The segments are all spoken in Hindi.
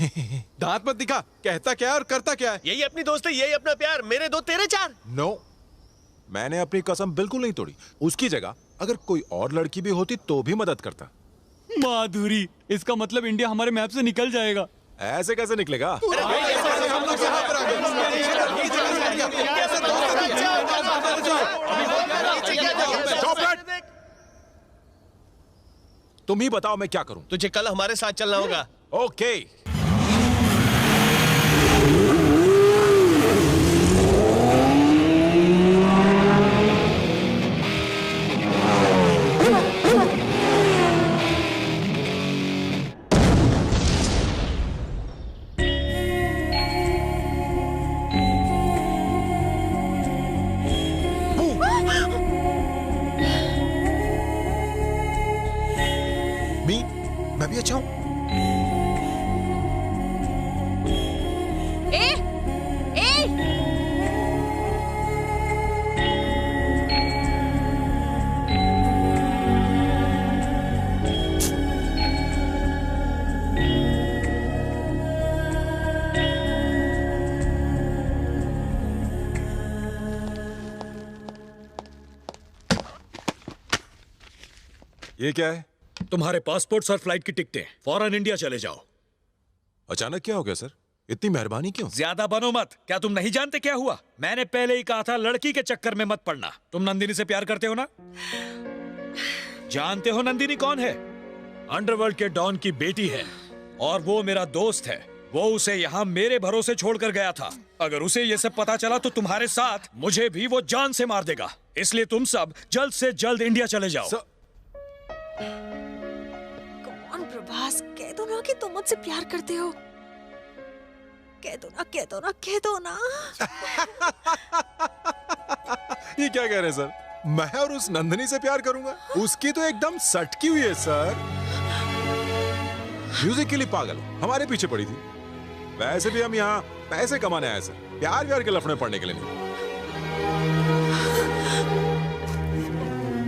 दांत मत दिखा, कहता क्या है और करता क्या है। यही अपनी दोस्ती, यही अपना प्यार। मेरे दो तेरे चार। नो, मैंने अपनी कसम बिल्कुल नहीं तोड़ी। उसकी जगह अगर कोई और लड़की भी होती तो भी मदद करता। माधुरी, इसका मतलब इंडिया हमारे मैप से निकल जाएगा। ऐसे कैसे निकलेगा? हम लोग यहाँ पर आ गए। तुम ही बताओ मैं क्या करूं। तुझे कल हमारे साथ चलना होगा। ओके। मैं भी अच्छा हूं। ये क्या है? तुम्हारे पासपोर्ट्स और फ्लाइट की टिकटें। फौरन इंडिया चले जाओ। अचानक क्या हो गया सर? इतनी मेहरबानी क्यों? ज्यादा बनो मत। क्या तुम नहीं जानते क्या हुआ? मैंने पहले ही कहा था लड़की के चक्कर में मत पड़ना। तुम नंदिनी से प्यार करते हो ना? जानते हो नंदिनी कौन है? अंडरवर्ल्ड के डॉन की बेटी है और वो मेरा दोस्त है। वो उसे यहाँ मेरे भरोसे छोड़कर गया था। अगर उसे ये सब पता चला तो तुम्हारे साथ मुझे भी वो जान से मार देगा। इसलिए तुम सब जल्द से जल्द इंडिया चले जाओ। कौन प्रभास, कह दो ना कि तुम मुझसे प्यार करते हो। कह दो ना, कह दो ना, कह दो ना। ये क्या कह रहे हैं सर? मैं और उस नंदिनी से प्यार करूंगा? उसकी तो एकदम सटकी हुई है सर। म्यूजिक के लिए पागल, हमारे पीछे पड़ी थी। वैसे भी हम यहाँ पैसे कमाने आए सर, प्यार व्यार के लफड़े पड़ने के लिए नहीं।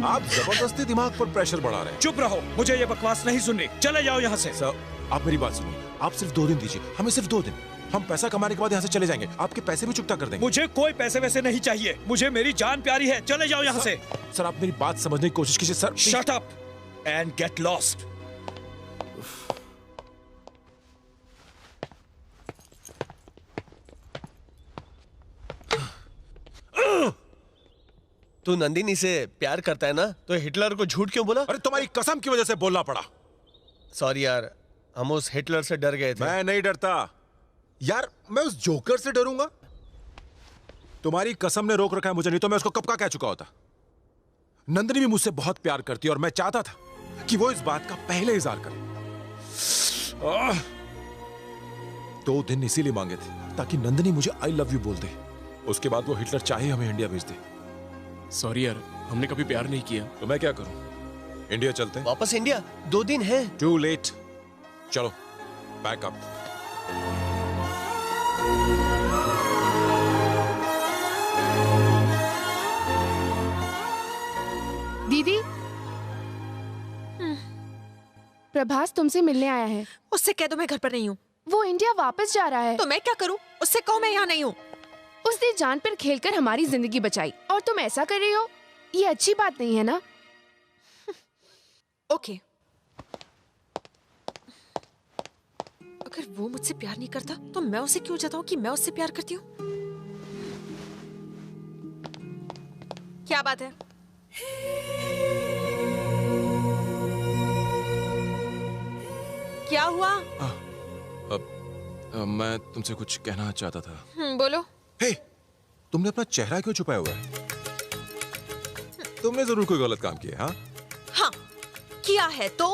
आप जबरदस्ती दिमाग पर प्रेशर बढ़ा रहे हैं। चुप रहो, मुझे ये बकवास नहीं सुननी। चले जाओ यहाँ से। सर आप मेरी बात सुनिए, आप सिर्फ 2 दिन दीजिए हमें, सिर्फ 2 दिन। हम पैसा कमाने के बाद यहाँ से चले जाएंगे, आपके पैसे भी चुकता कर देंगे। मुझे कोई पैसे वैसे नहीं चाहिए, मुझे मेरी जान प्यारी है। चले जाओ यहाँ से। सर आप मेरी बात समझने की कोशिश कीजिए sir. Shut up and get lost. तू नंदिनी से प्यार करता है ना, तो हिटलर को झूठ क्यों बोला? अरे तुम्हारी कसम की वजह से बोलना पड़ा। सॉरी यार, हम उस हिटलर से डर गए थे। मैं नहीं डरता यार, मैं उस जोकर से डरूंगा? तुम्हारी कसम ने रोक रखा है मुझे, नहीं तो मैं उसको कब का कह चुका होता। नंदिनी भी मुझसे बहुत प्यार करती है और मैं चाहता था कि वो इस बात का पहले इजहार करे। 2 दिन इसीलिए मांगे थे ताकि नंदिनी मुझे आई लव यू बोल दे। उसके बाद वो हिटलर चाहे हमें इंडिया भेज दे। सॉरी यार, हमने कभी प्यार नहीं किया। तो मैं क्या करूं? इंडिया चलते हैं? वापस इंडिया? 2 दिन है। Too late. चलो पैक अप। दीदी, प्रभास तुमसे मिलने आया है। उससे कह दो मैं घर पर नहीं हूँ। वो इंडिया वापस जा रहा है। तो मैं क्या करूँ? उससे कहो मैं यहाँ नहीं हूँ। उसने जान पर खेलकर हमारी जिंदगी बचाई और तुम ऐसा कर रही हो? ये अच्छी बात नहीं है ना? ओके, अगर वो मुझसे प्यार नहीं करता तो मैं उसे क्यों जताऊं कि मैं उससे प्यार करती हूँ? क्या बात है? क्या हुआ? मैं तुमसे कुछ कहना चाहता था। बोलो। हे, तुमने अपना चेहरा क्यों छुपाया हुआ है? तुमने जरूर कोई गलत काम किया। हाँ किया है। तो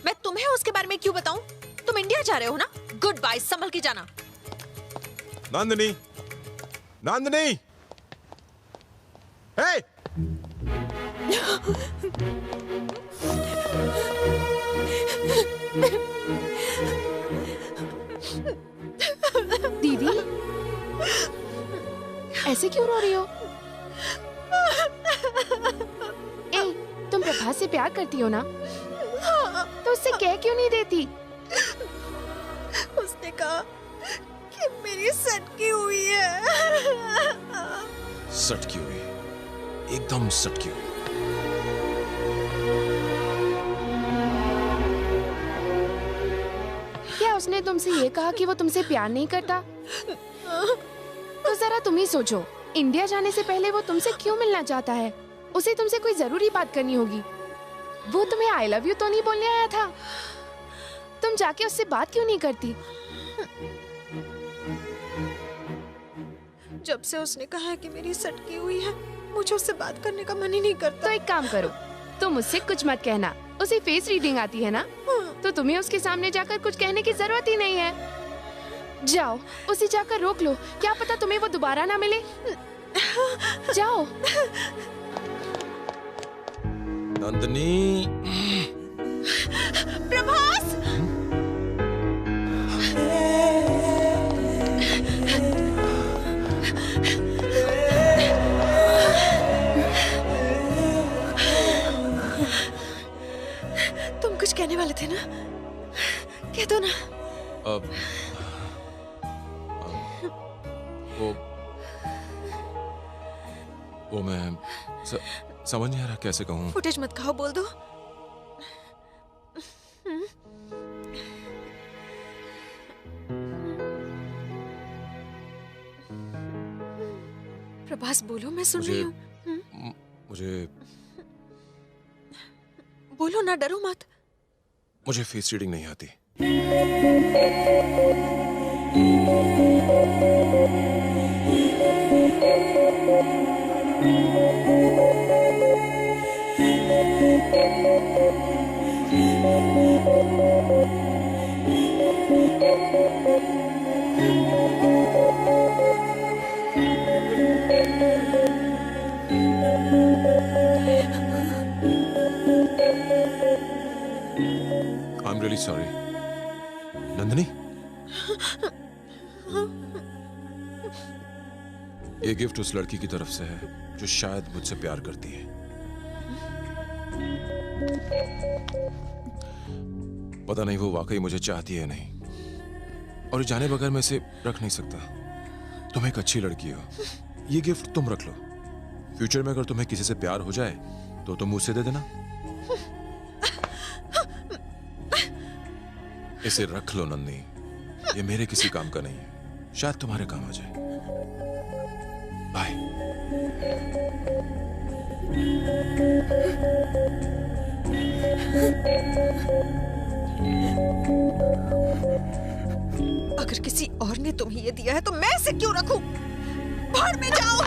मैं तुम्हें उसके बारे में क्यों बताऊं? तुम इंडिया जा रहे हो ना? गुड बाय, संभल के जाना। नंदिनी, नंदिनी, हे! दीदी, ऐसे क्यों रो रही हो? ए, तुम प्रभास से प्यार करती हो ना? तो उससे कह क्यों नहीं देती? उसने उसने कहा कि मेरी सटकी हुई है। सटकी हुई, एकदम सटकी हुई। क्या उसने तुमसे ये कहा कि वो तुमसे प्यार नहीं करता? तो जरा तुम ही सोचो, इंडिया जाने से पहले वो तुमसे क्यों मिलना चाहता है? उसे तुमसे कोई जरूरी बात करनी होगी। वो तुम्हें आई लव यू तो नहीं बोलने आया था? तुम जाके उससे बात क्यों नहीं करती? जब से उसने कहा कि मेरी सटकी हुई है, मुझे उससे बात करने का मन ही नहीं करता। तो एक काम करो, तुम उससे कुछ मत कहना। उसे फेस रीडिंग आती है ना, तो तुम्हें उसके सामने जाकर कुछ कहने की जरूरत ही नहीं है। जाओ, उसे जाकर रोक लो, क्या पता तुम्हें वो दोबारा ना मिले। जाओ। नंदनी। प्रभास! तुम कुछ कहने वाले थे ना? कह दो ना। वो मैं समझ नहीं आ रहा कैसे कहूँ। फुटेज मत खाओ, बोल दो। प्रभास बोलो, मैं सुन रही हूँ। मुझे बोलो ना, डरो मत। मुझे फेस रीडिंग नहीं आती। I'm really sorry. नंदनी, ये गिफ्ट उस लड़की की तरफ से है जो शायद मुझसे प्यार करती है। पता नहीं वो वाकई मुझे चाहती है नहीं, और जाने बगैर मैं इसे रख नहीं सकता। तुम एक अच्छी लड़की हो, ये गिफ्ट तुम रख लो। फ्यूचर में अगर तुम्हें किसी से प्यार हो जाए तो तुम मुझसे दे देना। इसे रख लो नंदनी, ये मेरे किसी काम का नहीं है, शायद तुम्हारे काम आ जाए। बाय। अगर किसी और ने तुम्हें ये दिया है तो मैं इसे क्यों रखूं? भाड़ में जाओ।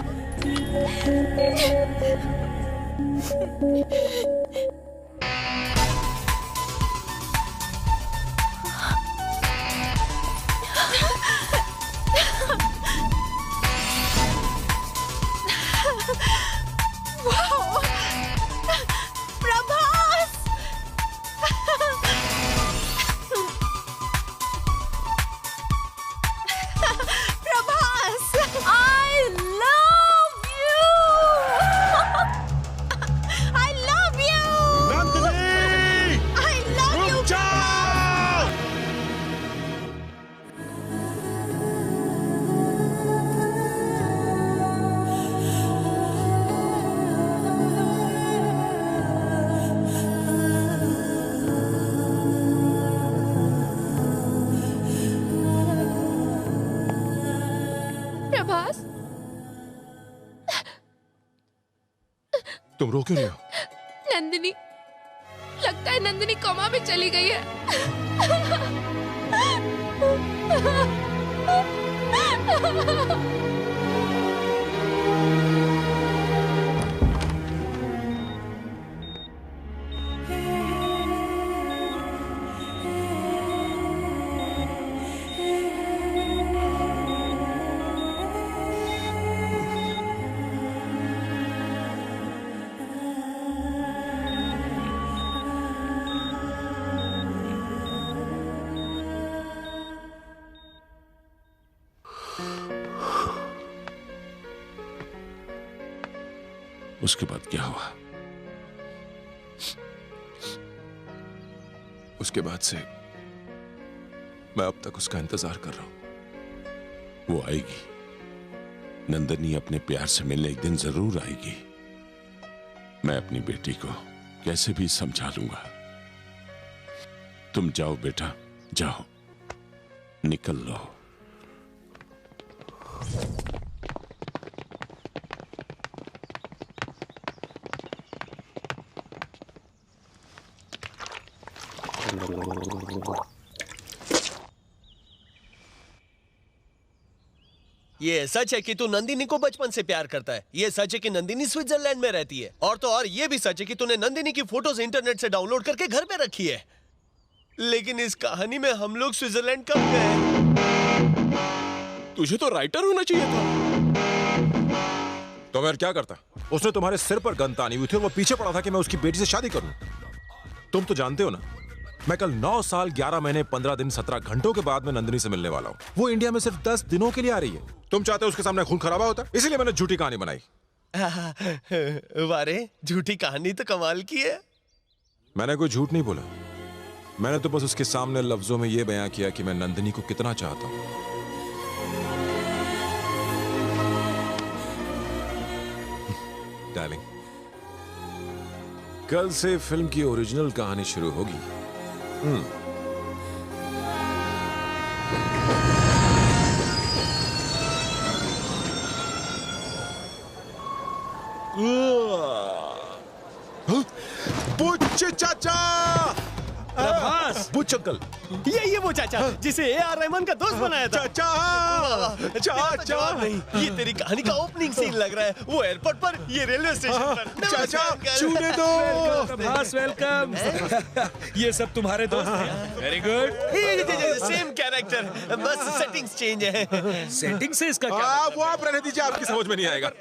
तुम रो क्यों रही हो? नंदिनी, लगता है नंदिनी कोमा में चली गई है। उसके बाद क्या हुआ? उसके बाद से मैं अब तक उसका इंतजार कर रहा हूं। वो आएगी, नंदनी अपने प्यार से मिलने एक दिन जरूर आएगी। मैं अपनी बेटी को कैसे भी समझा लूंगा। तुम जाओ बेटा, जाओ, निकल लो। ये सच है कि तू नंदिनी को बचपन से प्यार करता है। ये सच है कि नंदिनी स्विट्जरलैंड में रहती है। और तो और ये भी सच है कि तूने नंदिनी की फोटोज इंटरनेट से डाउनलोड करके घर पे रखी है। लेकिन इस कहानी में हम लोग स्विट्जरलैंड कब गए? तुझे तो राइटर होना चाहिए था। तो मैं क्या करता? उसने तुम्हारे सिर पर गन तानी हुई थी और वो पीछे पड़ा था कि मैं उसकी बेटी से शादी करूं। तुम तो जानते हो ना, मैं कल 9 साल 11 महीने 15 दिन 17 घंटों के बाद में नंदिनी से मिलने वाला हूं। वो इंडिया में सिर्फ 10 दिनों के लिए आ रही है। तुम चाहते हो उसके सामने खून खराबा होता, इसलिए मैंने झूठी कहानी बनाई। वारे, झूठी कहानी तो कमाल की है। मैंने कोई झूठ नहीं बोला। मैंने तो बस उसके सामने लफ्जों में यह बयां किया कि मैं नंदिनी को कितना चाहता हूं। डार्लिंग, कल से फिल्म की ओरिजिनल कहानी शुरू होगी। बुच्च चाचा, बुच्च अंकल, ये वो चाचा जिसे ए.आर. रहमान का दोस्त बनाया था। चाचा, चाचा, नहीं, ये तेरी कहानी का ओपनिंग सीन लग रहा है। वो एयरपोर्ट पर, ये रेलवे स्टेशन पर। चाचा, छूने दो। प्रभास, वेलकम। ये सब तुम्हारे दोस्त हैं? Very good. सेम कैरेक्टर, बस सेटिंग्स चेंज है। सेटिंग से इसका क्या वो आप रहने दीजिए, आपकी समझ में नहीं आएगा।